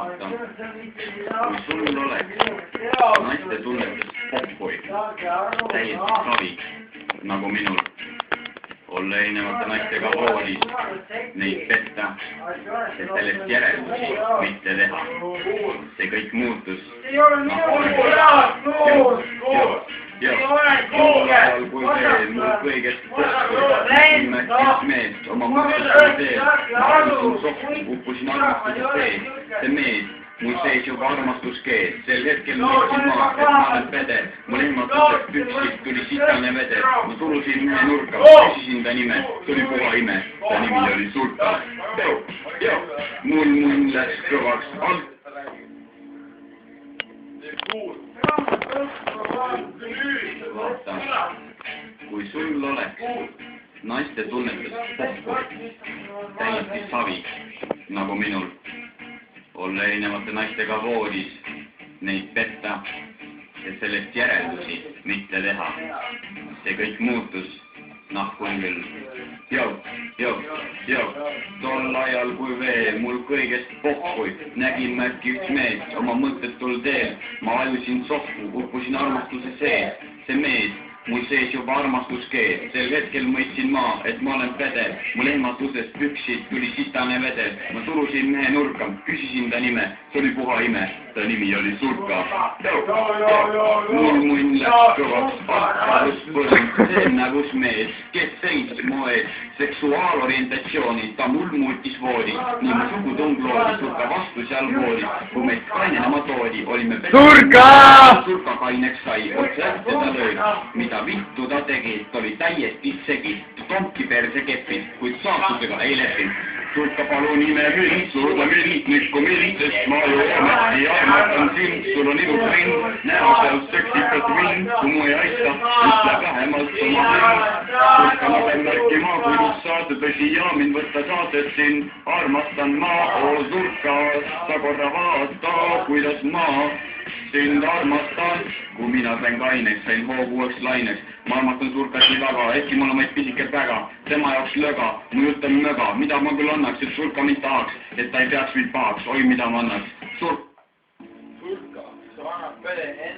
vaata, kui sul oleks naiste tunnetus poppoid, täiesti savi, nagu minul, olla erinevate naistega voolis, neid petta ja sellest järeldusi mitte teha. See kõik muutus. Ajal kui veel mul kõigest meest oma mõttestunud teel, ma alusin sohku, uppusin armastuse sees, see mees, mul sees juba armastuskees, sel hetkel mõtlesin ma, et ma olen pede, mul ehmatusest püksid tuli sitane vede, ma surusin ühe nurka, küsisin ta nime, tuli puha ime, ta nimi oli Sulka. Mul munn läks kõvaks alt. Vaata, kui sul oleks naiste tunnetus poppoid, täiesti savi, nagu minul, olla erinevate naistega voolis, neid petta ja sellest järeldusi mitte teha. See kõik muutus, nahkun küll. Tol ajal kui veel mul kõigest pohkuid, nägin ma äkki üks meest oma mõttetul teel, ma ajusin sohku, uppusin armastuse sees, see mees, mul sees juba armastuskees, sel hetkel mõistsin ma, et ma olen pede, mul ehmatusest püksid tuli sitane vede, ma surusin mehe nurka, küsisin ta nime, see oli puha ime, ta nimi oli Sulka. Mul munn läks kõvaks, ahkarus põrand, see nägus mees, kes seisis mu ees, seksuaalorientatsiooni, ta mul muutis voodi, nii mu sugutung loodi, Sulka vastu seal voodi, kui meid kainenema toodi, olime pede. Sulka kaineks sai, otse ähte ta lööd, mida vittu ta tegi, ta oli täiesti segi, tomki perse kepid, kuid saatusega ei leppinud. Sulka palun ime mind, surda mind, nikku mind, sest ma ju ometi armastan sind, sul on ilus rind, näo seal seksikas mind, kui mu ei aita, ütle vähemalt oma mind. Sulka ma pean märkima, kuidas saad tõsi ja mind võtta saadet sind, armastan ma, oo Sulka, sa korra vaata, kuidas ma sind armastan, kui mina sain kaineks, sain hoogu uueks laineks. Ma armastan Sulkat nii väga, ehkki mul on vaid pisike päga, tema jaoks löga, mu jutt on möga, mida ma küll annaks, et Sulka mind tahaks, et ta ei peaks mind pahaks, oi mida ma annaks. Sulka, sa annad pede N.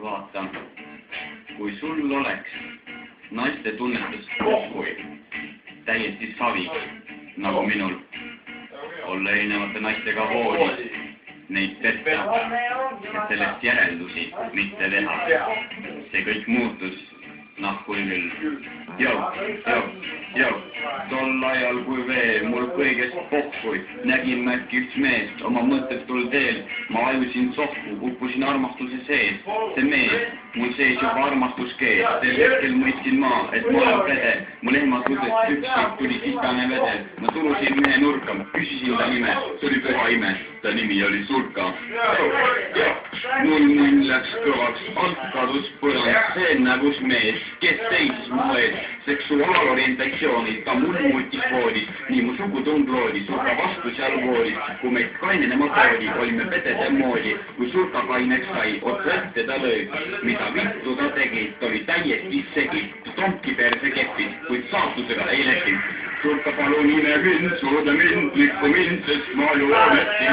Vaata, kui sul oleks naiste tunnetus pohkuid, täiesti savi, nagu minul, olla erinevate naistega voolis, neid petta ja sellest järeldusi mitte teha. See kõik muutus, nahkun küll. Tol ajal kui veel mul kõigest pohkuid, nägin ma äkki üks meest oma mõttetul teel, ma ajusin sohku, uppusin armastuse sees, see mees, mul sees juba armastuskees, sel hetkel mõistsin ma, et ma olen pede, mul ehmatusest püksid tuli sitane vede, ma surusin mehe nurka, küsisin ta nime, see oli puha ime, ta nimi oli Sulka. Mul munn läks kõvaks, alt kadus põrand, see nägus mees, kes seisis mu ees, seksuaalorientatsiooni, ta mul muutis voodis, nii mu sugutung loodi, Sulka vastu seal voodis, kui meid kainenema toodi, olime pedede moodi, kui Sulka kaineks sai, otse ähte ta lööd, mida vittu ta tegi, ta oli täiesti segi, tomki perse kepid, kuid saatusega ei leppinud. Sulka palun ime mind, surda mind, likku mind, sest ma ju ometi